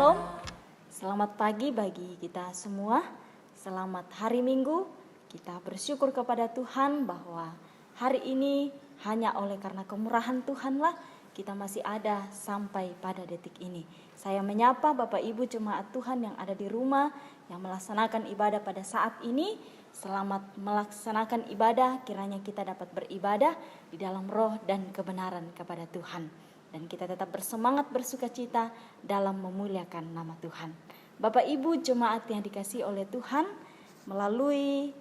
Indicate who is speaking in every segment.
Speaker 1: Shalom, selamat pagi bagi kita semua. Selamat hari Minggu. Kita bersyukur kepada Tuhan bahwa hari ini hanya oleh karena kemurahan Tuhanlah kita masih ada sampai pada detik ini. Saya menyapa Bapak Ibu jemaat Tuhan yang ada di rumah yang melaksanakan ibadah pada saat ini. Selamat melaksanakan ibadah, kiranya kita dapat beribadah di dalam roh dan kebenaran kepada Tuhan. Dan kita tetap bersemangat bersukacita dalam memuliakan nama Tuhan. Bapak Ibu jemaat yang dikasihi oleh Tuhan, melalui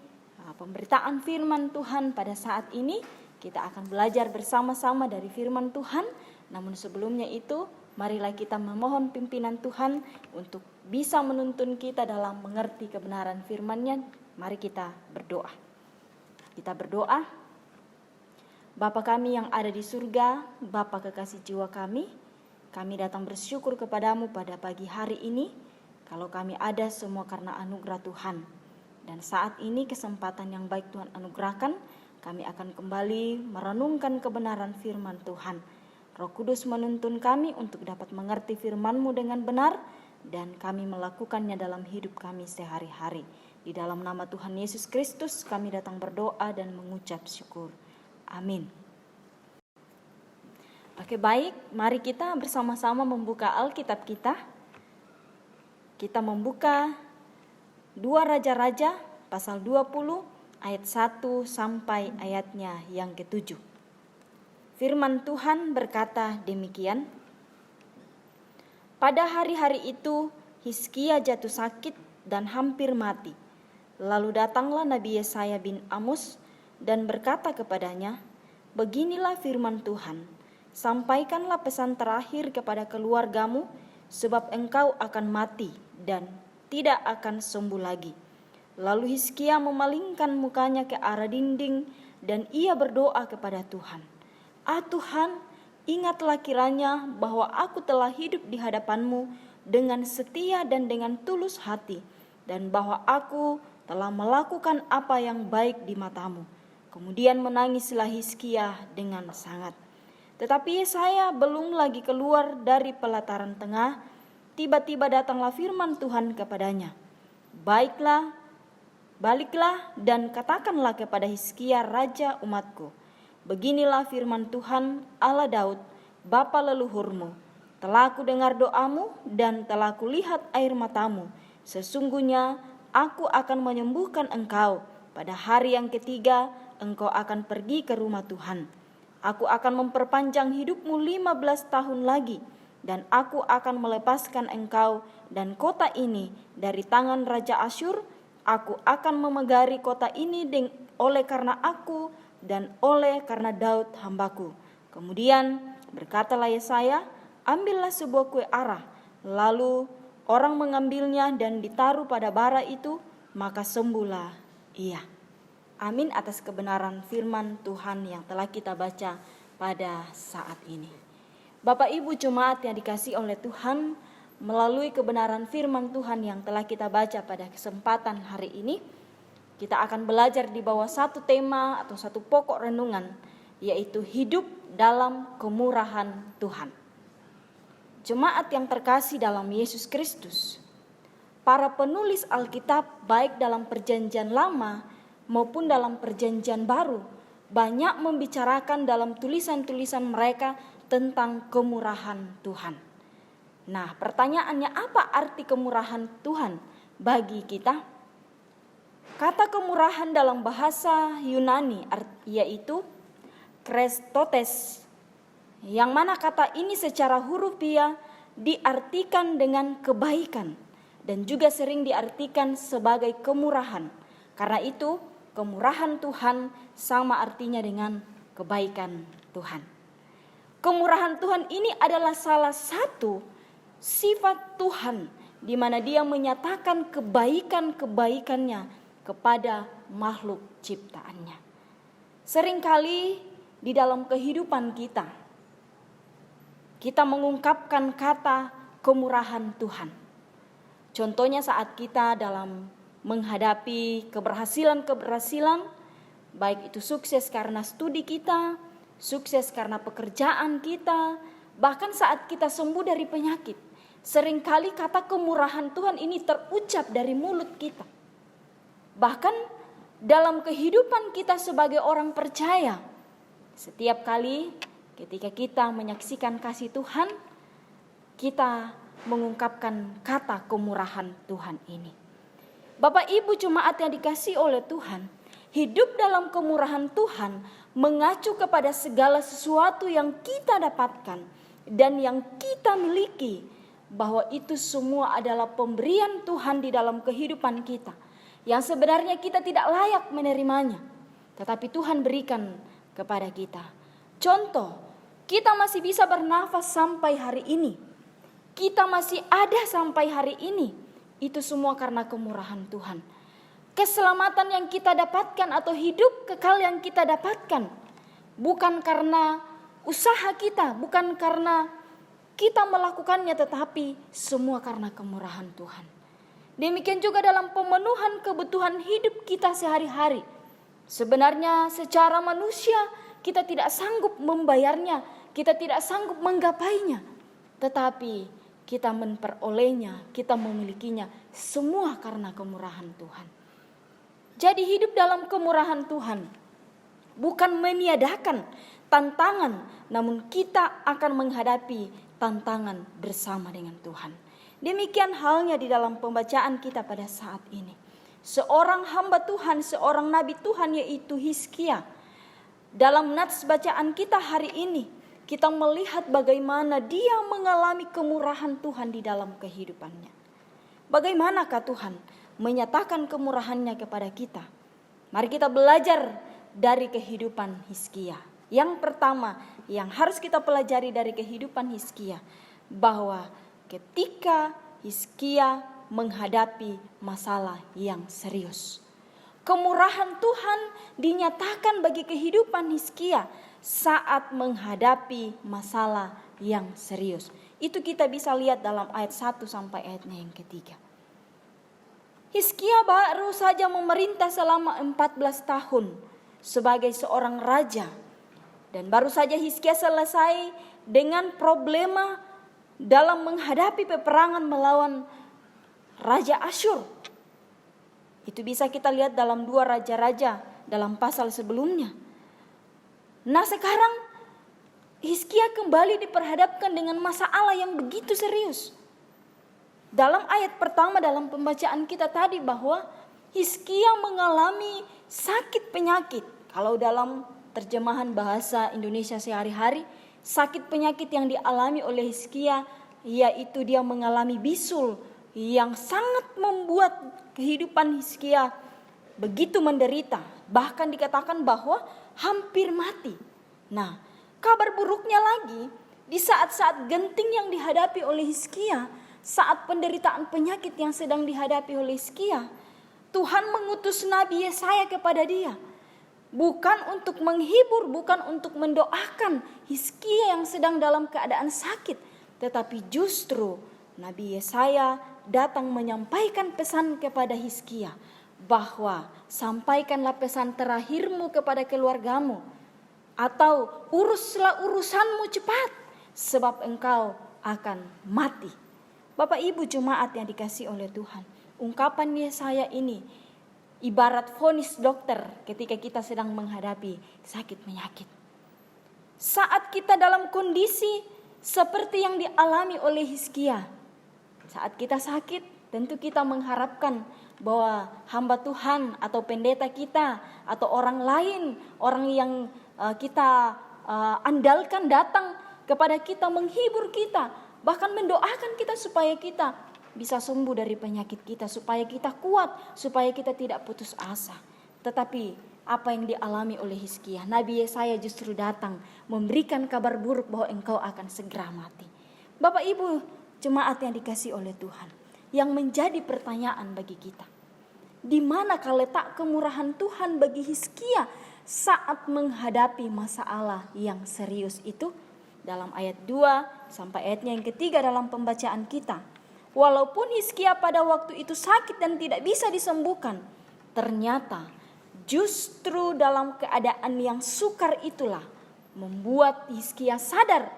Speaker 1: pemberitaan firman Tuhan pada saat ini, kita akan belajar bersama-sama dari firman Tuhan. Namun sebelumnya itu, marilah kita memohon pimpinan Tuhan untuk bisa menuntun kita dalam mengerti kebenaran firman-Nya. Mari kita berdoa. Kita berdoa. Bapa kami yang ada di surga, Bapa kekasih jiwa kami datang bersyukur kepadamu pada pagi hari ini. Kalau kami ada semua karena anugerah Tuhan. Dan saat ini kesempatan yang baik Tuhan anugerahkan, kami akan kembali merenungkan kebenaran firman Tuhan. Roh Kudus menuntun kami untuk dapat mengerti firman-Mu dengan benar, dan kami melakukannya dalam hidup kami sehari-hari. Di dalam nama Tuhan Yesus Kristus kami datang berdoa dan mengucap syukur. Amin. Oke, baik, mari kita bersama-sama membuka Alkitab kita. Kita membuka 2 Raja-Raja pasal 20 ayat 1 sampai ayatnya yang ke-7. Firman Tuhan berkata demikian. Pada hari-hari itu Hizkia jatuh sakit dan hampir mati. Lalu datanglah Nabi Yesaya bin Amos dan berkata kepadanya, "Beginilah firman Tuhan, sampaikanlah pesan terakhir kepada keluargamu, sebab engkau akan mati dan tidak akan sembuh lagi." Lalu Hizkia memalingkan mukanya ke arah dinding dan ia berdoa kepada Tuhan, "Ah Tuhan, ingatlah kiranya bahwa aku telah hidup di hadapan-Mu dengan setia dan dengan tulus hati, dan bahwa aku telah melakukan apa yang baik di mata-Mu." Kemudian menangislah Hizkia dengan sangat. Tetapi Yesaya belum lagi keluar dari pelataran tengah, tiba-tiba datanglah firman Tuhan kepadanya, Baliklah dan katakanlah kepada Hizkia raja umatku, beginilah firman Tuhan Allah Daud, bapa leluhurmu, telah aku dengar doamu dan telah aku lihat air matamu. Sesungguhnya aku akan menyembuhkan engkau. Pada hari yang ketiga engkau akan pergi ke rumah Tuhan. Aku akan memperpanjang hidupmu 15 tahun lagi, dan aku akan melepaskan engkau dan kota ini dari tangan Raja Asyur. Aku akan memegari kota ini oleh karena aku dan oleh karena Daud hambaku. Kemudian berkatalah Yesaya, ambillah sebuah kue arah. Lalu orang mengambilnya dan ditaruh pada bara itu, maka sembuhlah ia. Amin atas kebenaran firman Tuhan yang telah kita baca pada saat ini. Bapak Ibu jemaat yang dikasihi oleh Tuhan, melalui kebenaran firman Tuhan yang telah kita baca pada kesempatan hari ini, kita akan belajar di bawah satu tema atau satu pokok renungan, yaitu hidup dalam kemurahan Tuhan. Jemaat yang terkasih dalam Yesus Kristus, para penulis Alkitab baik dalam Perjanjian Lama maupun dalam Perjanjian Baru banyak membicarakan dalam tulisan-tulisan mereka tentang kemurahan Tuhan. Nah, pertanyaannya, apa arti kemurahan Tuhan bagi kita? Kata kemurahan dalam bahasa Yunani yaitu Christotes, yang mana kata ini secara hurufiah diartikan dengan kebaikan dan juga sering diartikan sebagai kemurahan. Karena itu kemurahan Tuhan sama artinya dengan kebaikan Tuhan. Kemurahan Tuhan ini adalah salah satu sifat Tuhan di mana Dia menyatakan kebaikan-kebaikannya kepada makhluk ciptaannya. Seringkali di dalam kehidupan kita mengungkapkan kata kemurahan Tuhan. Contohnya saat kita dalam menghadapi keberhasilan, baik itu sukses karena studi kita, sukses karena pekerjaan kita, bahkan saat kita sembuh dari penyakit, Seringkali kata kemurahan Tuhan ini terucap dari mulut kita. Bahkan dalam kehidupan kita sebagai orang percaya, setiap kali ketika kita menyaksikan kasih Tuhan, kita mengungkapkan kata kemurahan Tuhan ini. Bapak Ibu jemaat yang dikasihi oleh Tuhan, hidup dalam kemurahan Tuhan mengacu kepada segala sesuatu yang kita dapatkan dan yang kita miliki, bahwa itu semua adalah pemberian Tuhan di dalam kehidupan kita, yang sebenarnya kita tidak layak menerimanya, tetapi Tuhan berikan kepada kita. Contoh, kita masih bisa bernafas sampai hari ini. Kita masih ada sampai hari ini. Itu semua karena kemurahan Tuhan. Keselamatan yang kita dapatkan atau hidup kekal yang kita dapatkan bukan karena usaha kita, bukan karena kita melakukannya, tetapi semua karena kemurahan Tuhan. Demikian juga dalam pemenuhan kebutuhan hidup kita sehari-hari. Sebenarnya secara manusia kita tidak sanggup membayarnya, kita tidak sanggup menggapainya, tetapi kita memperolehnya, kita memilikinya semua karena kemurahan Tuhan. Jadi hidup dalam kemurahan Tuhan bukan meniadakan tantangan, namun kita akan menghadapi tantangan bersama dengan Tuhan. Demikian halnya di dalam pembacaan kita pada saat ini. Seorang hamba Tuhan, seorang nabi Tuhan yaitu Hizkia. Dalam nats bacaan kita hari ini, kita melihat bagaimana dia mengalami kemurahan Tuhan di dalam kehidupannya. Bagaimanakah Tuhan menyatakan kemurahannya kepada kita? Mari kita belajar dari kehidupan Hizkia. Yang pertama yang harus kita pelajari dari kehidupan Hizkia, bahwa ketika Hizkia menghadapi masalah yang serius, kemurahan Tuhan dinyatakan bagi kehidupan Hizkia saat menghadapi masalah yang serius. Itu kita bisa lihat dalam ayat 1 sampai ayatnya yang ketiga. Hizkia baru saja memerintah selama 14 tahun sebagai seorang raja. Dan baru saja Hizkia selesai dengan problema dalam menghadapi peperangan melawan Raja Asyur. Itu bisa kita lihat dalam 2 raja-raja dalam pasal sebelumnya. Nah sekarang Hizkia kembali diperhadapkan dengan masalah yang begitu serius. Dalam ayat pertama dalam pembacaan kita tadi bahwa Hizkia mengalami sakit penyakit. Kalau dalam terjemahan bahasa Indonesia sehari-hari, sakit penyakit yang dialami oleh Hizkia yaitu dia mengalami bisul yang sangat membuat kehidupan Hizkia begitu menderita. Bahkan dikatakan bahwa hampir mati. Nah, kabar buruknya lagi, di saat-saat genting yang dihadapi oleh Hizkia, saat penderitaan penyakit yang sedang dihadapi oleh Hizkia, Tuhan mengutus Nabi Yesaya kepada dia. Bukan untuk menghibur, bukan untuk mendoakan Hizkia yang sedang dalam keadaan sakit, tetapi justru Nabi Yesaya datang menyampaikan pesan kepada Hizkia, bahwa sampaikanlah pesan terakhirmu kepada keluargamu, atau uruslah urusanmu cepat, sebab engkau akan mati. Bapak Ibu jemaat yang dikasihi oleh Tuhan, ungkapan Yesaya ini ibarat vonis dokter ketika kita sedang menghadapi sakit penyakit. Saat kita dalam kondisi seperti yang dialami oleh Hizkia, saat kita sakit, tentu kita mengharapkan bahwa hamba Tuhan atau pendeta kita atau orang lain, orang yang kita andalkan datang kepada kita, menghibur kita, bahkan mendoakan kita supaya kita bisa sembuh dari penyakit kita, supaya kita kuat, supaya kita tidak putus asa. Tetapi apa yang dialami oleh Hizkia, Nabi Yesaya justru datang memberikan kabar buruk bahwa engkau akan segera mati. Bapak Ibu jemaat yang dikasihi oleh Tuhan, yang menjadi pertanyaan bagi kita, di manakah letak kemurahan Tuhan bagi Hizkia saat menghadapi masalah yang serius itu? Dalam ayat 2 sampai ayatnya yang ketiga dalam pembacaan kita. Walaupun Hizkia pada waktu itu sakit dan tidak bisa disembuhkan, ternyata justru dalam keadaan yang sukar itulah membuat Hizkia sadar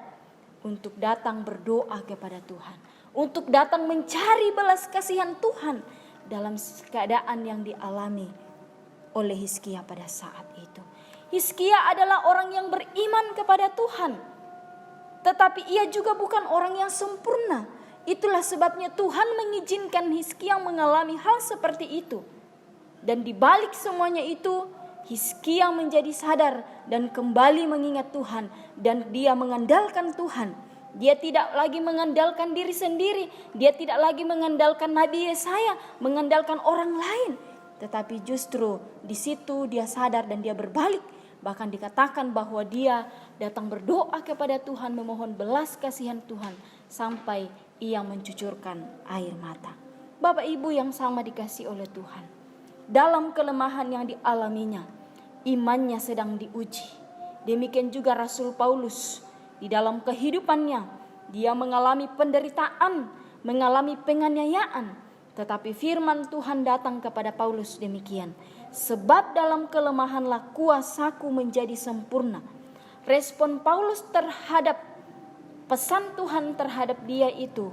Speaker 1: untuk datang berdoa kepada Tuhan, untuk datang mencari belas kasihan Tuhan dalam keadaan yang dialami oleh Hizkia pada saat itu. Hizkia adalah orang yang beriman kepada Tuhan, tetapi ia juga bukan orang yang sempurna. Itulah sebabnya Tuhan mengizinkan Hizkia mengalami hal seperti itu. Dan di balik semuanya itu, Hizkia menjadi sadar dan kembali mengingat Tuhan, dan dia mengandalkan Tuhan. Dia tidak lagi mengandalkan diri sendiri, dia tidak lagi mengandalkan Nabi Yesaya, mengandalkan orang lain. Tetapi justru di situ dia sadar dan dia berbalik. Bahkan dikatakan bahwa dia datang berdoa kepada Tuhan, memohon belas kasihan Tuhan sampai ia mencucurkan air mata. Bapak Ibu yang sama dikasihi oleh Tuhan, dalam kelemahan yang dialaminya, imannya sedang diuji. Demikian juga Rasul Paulus, di dalam kehidupannya dia mengalami penderitaan, mengalami penganiayaan. Tetapi firman Tuhan datang kepada Paulus demikian, sebab dalam kelemahanlah kuasaku menjadi sempurna. Respon Paulus terhadap pesan Tuhan terhadap dia itu,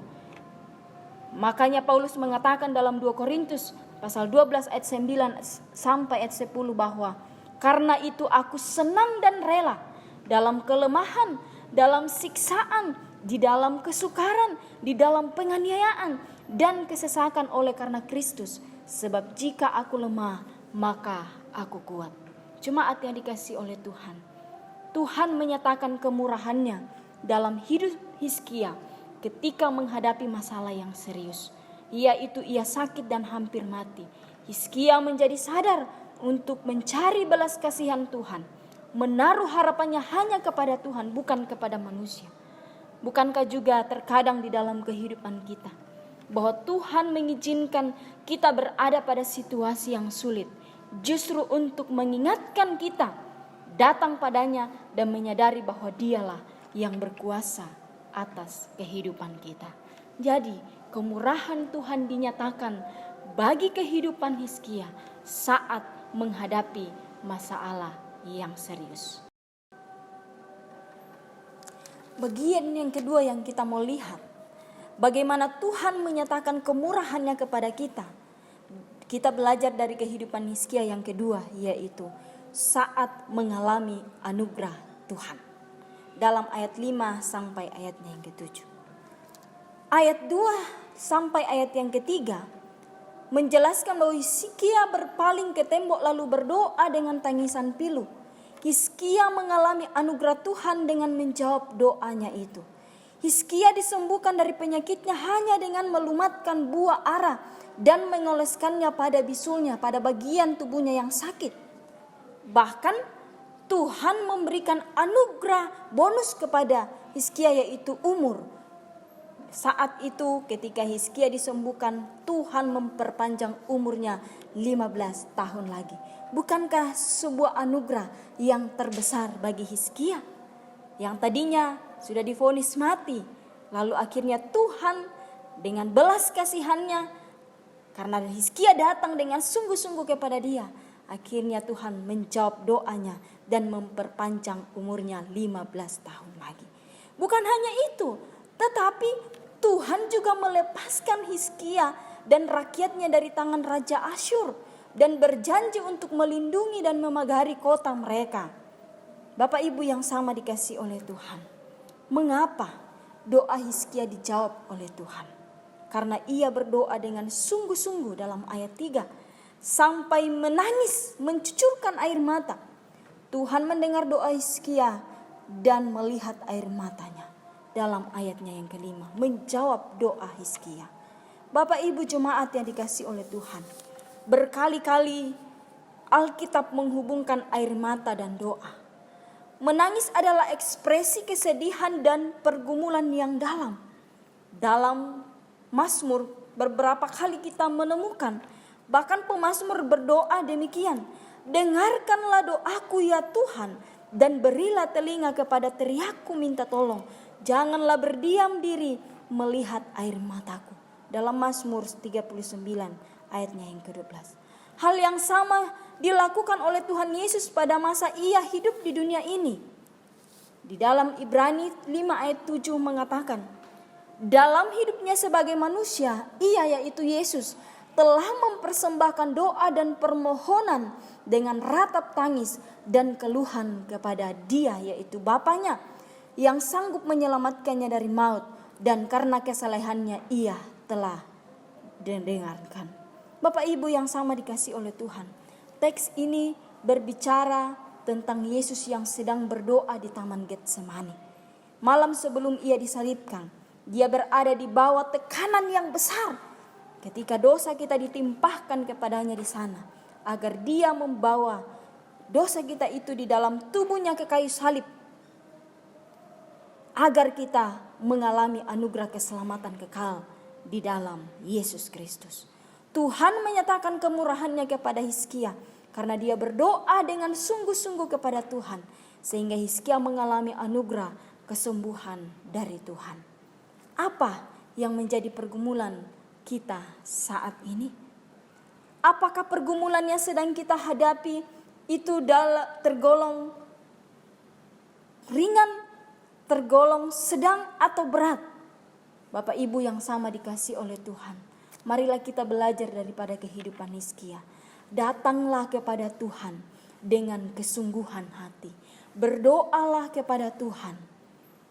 Speaker 1: makanya Paulus mengatakan dalam 2 Korintus pasal 12 ayat 9 sampai ayat 10 bahwa karena itu aku senang dan rela dalam kelemahan, dalam siksaan, di dalam kesukaran, di dalam penganiayaan dan kesesakan oleh karena Kristus. Sebab jika aku lemah, maka aku kuat. Jemaat yang dikasihi oleh Tuhan, Tuhan menyatakan kemurahannya dalam hidup Hizkia ketika menghadapi masalah yang serius, yaitu ia sakit dan hampir mati. Hizkia menjadi sadar untuk mencari belas kasihan Tuhan, menaruh harapannya hanya kepada Tuhan, bukan kepada manusia. Bukankah juga terkadang di dalam kehidupan kita bahwa Tuhan mengizinkan kita berada pada situasi yang sulit justru untuk mengingatkan kita datang padanya dan menyadari bahwa dialah yang berkuasa atas kehidupan kita. Jadi kemurahan Tuhan dinyatakan bagi kehidupan Hizkia saat menghadapi masalah yang serius. Bagian yang kedua yang kita mau lihat, bagaimana Tuhan menyatakan kemurahannya kepada kita. Kita belajar dari kehidupan Hizkia yang kedua, yaitu saat mengalami anugerah Tuhan. Dalam ayat 5 sampai ayatnya yang ke-7. Ayat 2 sampai ayat yang ketiga menjelaskan bahwa Hizkia berpaling ke tembok lalu berdoa dengan tangisan pilu. Hizkia mengalami anugerah Tuhan dengan menjawab doanya itu. Hizkia disembuhkan dari penyakitnya hanya dengan melumatkan buah ara dan mengoleskannya pada bisulnya, pada bagian tubuhnya yang sakit. Bahkan Tuhan memberikan anugerah bonus kepada Hizkia, yaitu umur. Saat itu ketika Hizkia disembuhkan, Tuhan memperpanjang umurnya 15 tahun lagi. Bukankah sebuah anugerah yang terbesar bagi Hizkia yang tadinya sudah divonis mati, lalu akhirnya Tuhan dengan belas kasihannya, karena Hizkia datang dengan sungguh-sungguh kepada dia, akhirnya Tuhan menjawab doanya dan memperpanjang umurnya 15 tahun lagi. Bukan hanya itu, tetapi Tuhan juga melepaskan Hizkia dan rakyatnya dari tangan Raja Asyur dan berjanji untuk melindungi dan memagari kota mereka. Bapak Ibu yang sama dikasihi oleh Tuhan, mengapa doa Hizkia dijawab oleh Tuhan? Karena ia berdoa dengan sungguh-sungguh dalam ayat 3 sampai menangis, mencucurkan air mata. Tuhan mendengar doa Hizkia dan melihat air matanya. Dalam ayatnya yang kelima menjawab doa Hizkia. Bapak Ibu jemaat yang dikasihi oleh Tuhan, berkali-kali Alkitab menghubungkan air mata dan doa. Menangis adalah ekspresi kesedihan dan pergumulan yang dalam. Dalam Mazmur beberapa kali kita menemukan, bahkan pemazmur berdoa demikian, dengarkanlah doaku ya Tuhan, dan berilah telinga kepada teriakku minta tolong. Janganlah berdiam diri melihat air mataku. Dalam Mazmur 39 ayatnya yang ke-12. Hal yang sama dilakukan oleh Tuhan Yesus pada masa ia hidup di dunia ini. Di dalam Ibrani 5 ayat 7 mengatakan, dalam hidupnya sebagai manusia, ia yaitu Yesus telah mempersembahkan doa dan permohonan dengan ratap tangis dan keluhan kepada Dia yaitu Bapanya yang sanggup menyelamatkannya dari maut, dan karena kesalehannya ia telah didengarkan. Bapak Ibu yang sama dikasih oleh Tuhan, teks ini berbicara tentang Yesus yang sedang berdoa di Taman Getsemani. Malam sebelum ia disalibkan, dia berada di bawah tekanan yang besar ketika dosa kita ditimpahkan kepadanya di sana, agar dia membawa dosa kita itu di dalam tubuhnya ke kayu salib, agar kita mengalami anugerah keselamatan kekal di dalam Yesus Kristus. Tuhan menyatakan kemurahannya kepada Hizkia karena dia berdoa dengan sungguh-sungguh kepada Tuhan, sehingga Hizkia mengalami anugerah kesembuhan dari Tuhan. Apa yang menjadi pergumulan kita saat ini? Apakah pergumulan yang sedang kita hadapi itu tergolong ringan, tergolong sedang atau berat? Bapak Ibu yang sama dikasih oleh Tuhan, marilah kita belajar daripada kehidupan Hizkia. Datanglah kepada Tuhan dengan kesungguhan hati. Berdoalah kepada Tuhan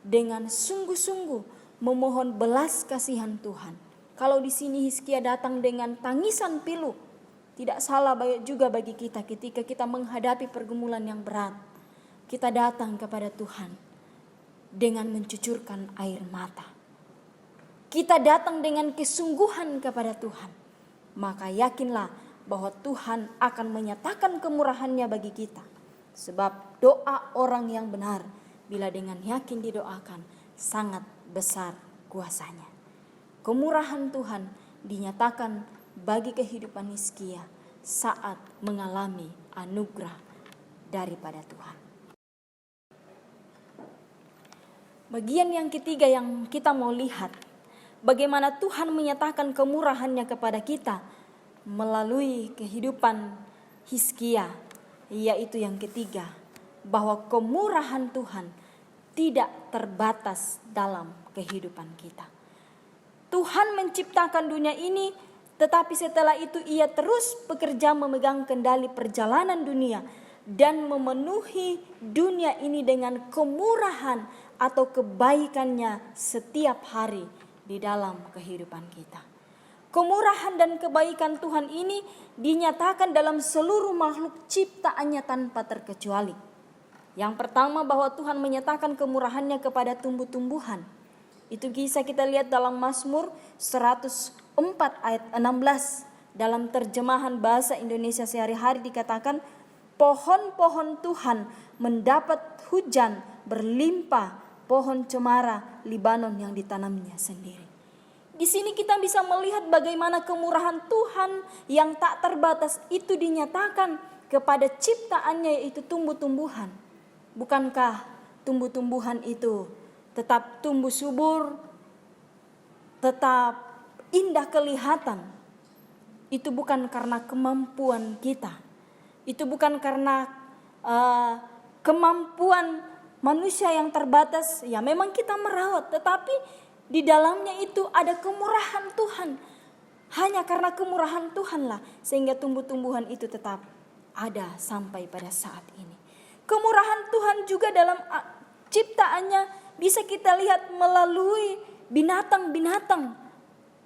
Speaker 1: dengan sungguh-sungguh memohon belas kasihan Tuhan. Kalau di sini Hizkia datang dengan tangisan pilu, tidak salah juga bagi kita ketika kita menghadapi pergumulan yang berat. Kita datang kepada Tuhan dengan mencucurkan air mata. Kita datang dengan kesungguhan kepada Tuhan. Maka yakinlah bahwa Tuhan akan menyatakan kemurahannya bagi kita. Sebab doa orang yang benar bila dengan yakin didoakan sangat besar kuasanya. Kemurahan Tuhan dinyatakan bagi kehidupan Hizkia saat mengalami anugerah daripada Tuhan. Bagian yang ketiga yang kita mau lihat, bagaimana Tuhan menyatakan kemurahannya kepada kita melalui kehidupan Hizkia, yaitu yang ketiga, bahwa kemurahan Tuhan tidak terbatas dalam kehidupan kita. Tuhan menciptakan dunia ini, tetapi setelah itu ia terus bekerja memegang kendali perjalanan dunia dan memenuhi dunia ini dengan kemurahan atau kebaikannya setiap hari di dalam kehidupan kita. Kemurahan dan kebaikan Tuhan ini dinyatakan dalam seluruh makhluk ciptaannya tanpa terkecuali. Yang pertama, bahwa Tuhan menyatakan kemurahannya kepada tumbuh-tumbuhan. Itu bisa kita lihat dalam Mazmur 104 ayat 16. Dalam terjemahan bahasa Indonesia sehari-hari dikatakan, pohon-pohon Tuhan mendapat hujan berlimpah, pohon cemara Libanon yang ditanamnya sendiri. Di sini kita bisa melihat bagaimana kemurahan Tuhan yang tak terbatas itu dinyatakan kepada ciptaannya, yaitu tumbuh-tumbuhan. Bukankah tumbuh-tumbuhan itu tetap tumbuh subur, tetap indah kelihatan? Itu bukan karena kemampuan kita. Itu bukan karena kemampuan manusia yang terbatas. Ya memang kita merawat, tetapi di dalamnya itu ada kemurahan Tuhan. Hanya karena kemurahan Tuhanlah sehingga tumbuh-tumbuhan itu tetap ada sampai pada saat ini. Kemurahan Tuhan juga dalam ciptaannya bisa kita lihat melalui binatang-binatang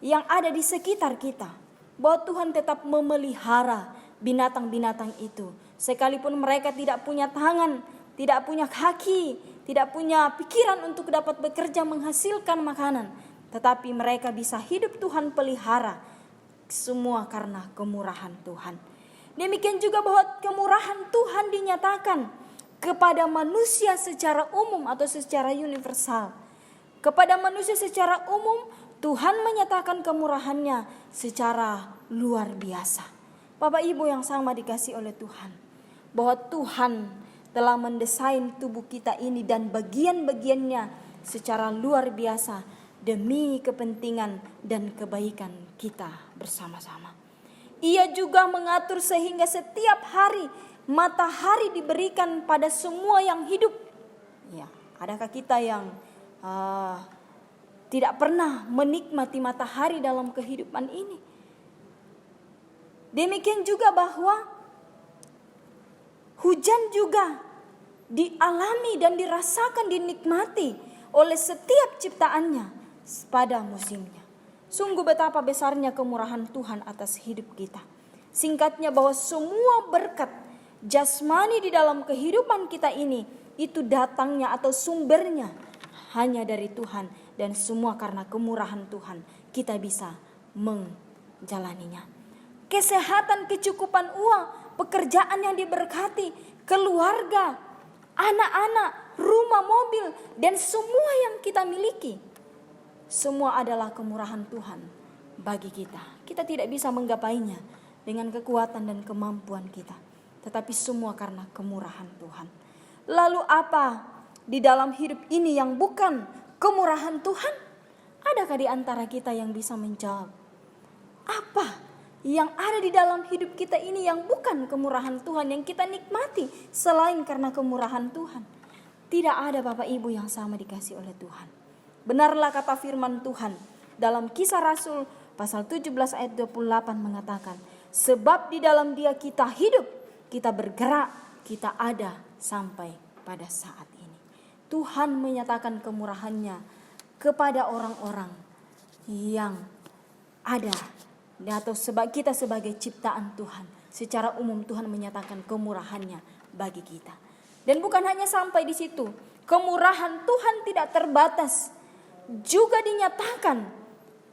Speaker 1: yang ada di sekitar kita. Bahwa Tuhan tetap memelihara binatang-binatang itu. Sekalipun mereka tidak punya tangan, tidak punya kaki, tidak punya pikiran untuk dapat bekerja menghasilkan makanan, tetapi mereka bisa hidup Tuhan pelihara, semua karena kemurahan Tuhan. Demikian juga bahwa kemurahan Tuhan dinyatakan kepada manusia secara umum atau secara universal. Kepada manusia secara umum, Tuhan menyatakan kemurahannya secara luar biasa. Bapak Ibu yang sama dikasih oleh Tuhan, bahwa Tuhan telah mendesain tubuh kita ini dan bagian-bagiannya secara luar biasa demi kepentingan dan kebaikan kita bersama-sama. Ia juga mengatur sehingga setiap hari matahari diberikan pada semua yang hidup. Ya, Adakah kita yang tidak pernah menikmati matahari dalam kehidupan ini? Demikian juga bahwa hujan juga dialami dan dirasakan, dinikmati oleh setiap ciptaannya pada musimnya. Sungguh betapa besarnya kemurahan Tuhan atas hidup kita. Singkatnya bahwa semua berkat jasmani di dalam kehidupan kita ini itu datangnya atau sumbernya hanya dari Tuhan, dan semua karena kemurahan Tuhan kita bisa menjalaninya. Kesehatan, kecukupan uang, pekerjaan yang diberkati, keluarga, anak-anak, rumah, mobil, dan semua yang kita miliki, semua adalah kemurahan Tuhan bagi kita. Kita tidak bisa menggapainya dengan kekuatan dan kemampuan kita, tetapi semua karena kemurahan Tuhan. Lalu apa di dalam hidup ini yang bukan kemurahan Tuhan? Adakah di antara kita yang bisa menjawab? Apa yang ada di dalam hidup kita ini yang bukan kemurahan Tuhan, yang kita nikmati selain karena kemurahan Tuhan? Tidak ada Bapak Ibu yang sama dikasih oleh Tuhan. Benarlah kata firman Tuhan dalam Kisah Rasul pasal 17 ayat 28 mengatakan, sebab di dalam Dia kita hidup, kita bergerak, kita ada sampai pada saat ini. Tuhan menyatakan kemurahannya kepada orang-orang yang ada, atau kita sebagai ciptaan Tuhan. Secara umum Tuhan menyatakan kemurahannya bagi kita. Dan bukan hanya sampai di situ, kemurahan Tuhan tidak terbatas, juga dinyatakan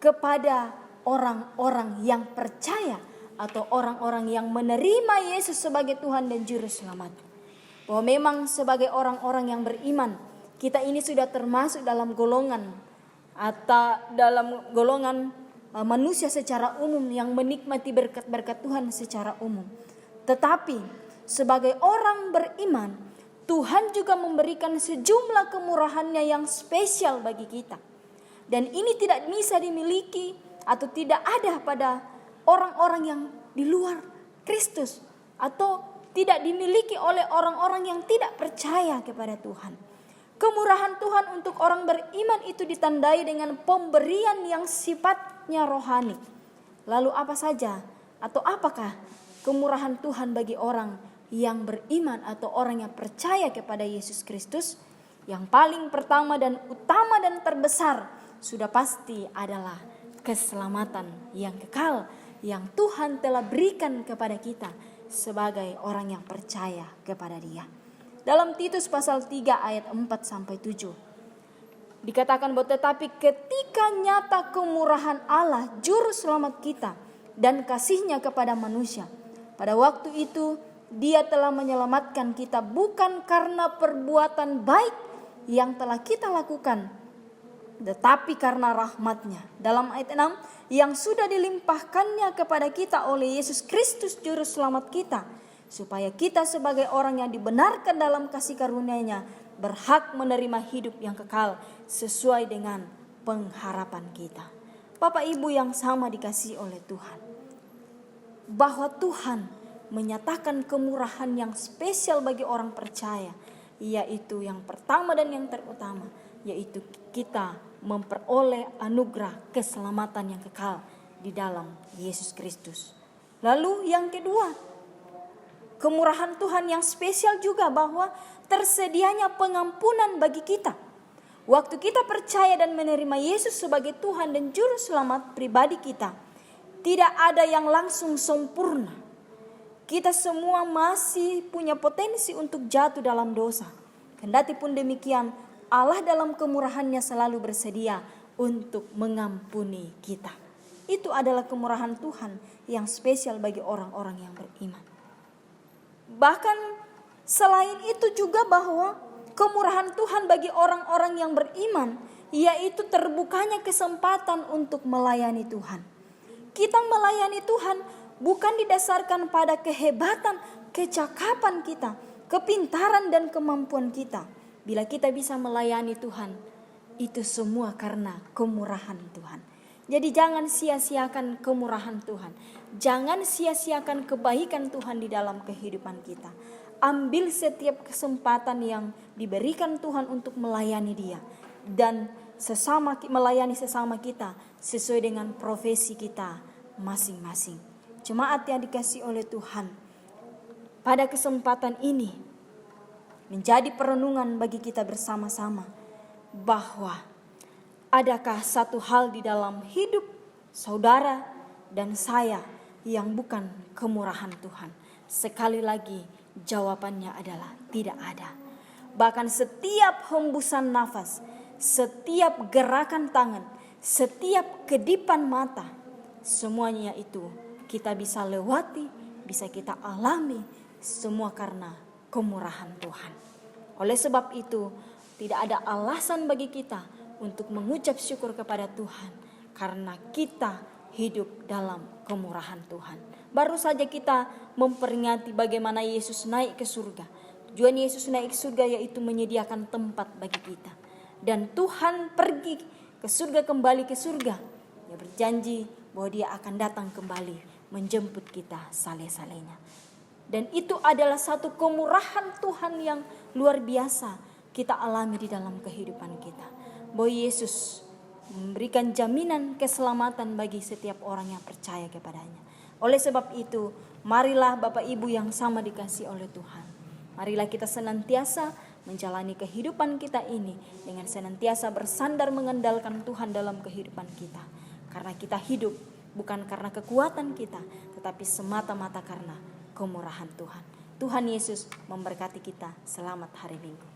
Speaker 1: kepada orang-orang yang percaya atau orang-orang yang menerima Yesus sebagai Tuhan dan Juru Selamat. Bahwa memang sebagai orang-orang yang beriman, kita ini sudah termasuk dalam golongan atau dalam golongan manusia secara umum yang menikmati berkat-berkat Tuhan secara umum. Tetapi sebagai orang beriman, Tuhan juga memberikan sejumlah kemurahannya yang spesial bagi kita. Dan ini tidak bisa dimiliki atau tidak ada pada orang-orang yang di luar Kristus, atau tidak dimiliki oleh orang-orang yang tidak percaya kepada Tuhan. Kemurahan Tuhan untuk orang beriman itu ditandai dengan pemberian yang sifatnya rohani. Lalu apa saja atau apakah kemurahan Tuhan bagi orang yang beriman atau orang yang percaya kepada Yesus Kristus? Yang paling pertama dan utama dan terbesar sudah pasti adalah keselamatan yang kekal yang Tuhan telah berikan kepada kita sebagai orang yang percaya kepada Dia. Dalam Titus pasal 3 ayat 4-7 dikatakan bahwa tetapi ketika nyata kemurahan Allah Juru Selamat kita dan kasih-Nya kepada manusia, pada waktu itu Dia telah menyelamatkan kita bukan karena perbuatan baik yang telah kita lakukan, tetapi karena rahmat-Nya. Dalam ayat 6, yang sudah dilimpahkannya kepada kita oleh Yesus Kristus Juru Selamat kita, supaya kita sebagai orang yang dibenarkan dalam kasih karunia-Nya berhak menerima hidup yang kekal sesuai dengan pengharapan kita. Bapak Ibu yang sama dikasihi oleh Tuhan, bahwa Tuhan menyatakan kemurahan yang spesial bagi orang percaya, yaitu yang pertama dan yang terutama, yaitu kita memperoleh anugerah keselamatan yang kekal di dalam Yesus Kristus. Lalu yang kedua, kemurahan Tuhan yang spesial juga bahwa tersedianya pengampunan bagi kita. Waktu kita percaya dan menerima Yesus sebagai Tuhan dan Juru Selamat pribadi kita, tidak ada yang langsung sempurna. Kita semua masih punya potensi untuk jatuh dalam dosa. Kendati pun demikian, Allah dalam kemurahan-Nya selalu bersedia untuk mengampuni kita. Itu adalah kemurahan Tuhan yang spesial bagi orang-orang yang beriman. Bahkan selain itu juga bahwa kemurahan Tuhan bagi orang-orang yang beriman, yaitu terbukanya kesempatan untuk melayani Tuhan. Kita melayani Tuhan bukan didasarkan pada kehebatan, kecakapan kita, kepintaran dan kemampuan kita. Bila kita bisa melayani Tuhan, itu semua karena kemurahan Tuhan. Jadi jangan sia-siakan kemurahan Tuhan. Jangan sia-siakan kebaikan Tuhan di dalam kehidupan kita. ambil setiap kesempatan yang diberikan Tuhan untuk melayani Dia dan melayani sesama kita sesuai dengan profesi kita masing-masing. Jemaat yang dikasihi oleh Tuhan, pada kesempatan ini menjadi perenungan bagi kita bersama-sama bahwa adakah satu hal di dalam hidup saudara dan saya yang bukan kemurahan Tuhan? Sekali lagi jawabannya adalah tidak ada. Bahkan setiap hembusan nafas, setiap gerakan tangan, setiap kedipan mata, semuanya itu kita bisa lewati, bisa kita alami, semua karena kemurahan Tuhan. Oleh sebab itu, tidak ada alasan bagi kita untuk mengucap syukur kepada Tuhan karena kita hidup dalam kemurahan Tuhan. Baru saja kita memperingati bagaimana Yesus naik ke surga. Tujuan Yesus naik ke surga yaitu menyediakan tempat bagi kita. Dan Tuhan pergi ke surga, kembali ke surga. Dia berjanji bahwa Dia akan datang kembali menjemput kita sale-salenya. Dan itu adalah satu kemurahan Tuhan yang luar biasa kita alami di dalam kehidupan kita. Bahwa Yesus memberikan jaminan keselamatan bagi setiap orang yang percaya kepadanya. Oleh sebab itu, marilah Bapak Ibu yang sama dikasihi oleh Tuhan. Marilah kita senantiasa menjalani kehidupan kita ini dengan senantiasa bersandar mengandalkan Tuhan dalam kehidupan kita. Karena kita hidup bukan karena kekuatan kita, tetapi semata-mata karena kemurahan Tuhan. Tuhan Yesus memberkati kita. Selamat hari Minggu.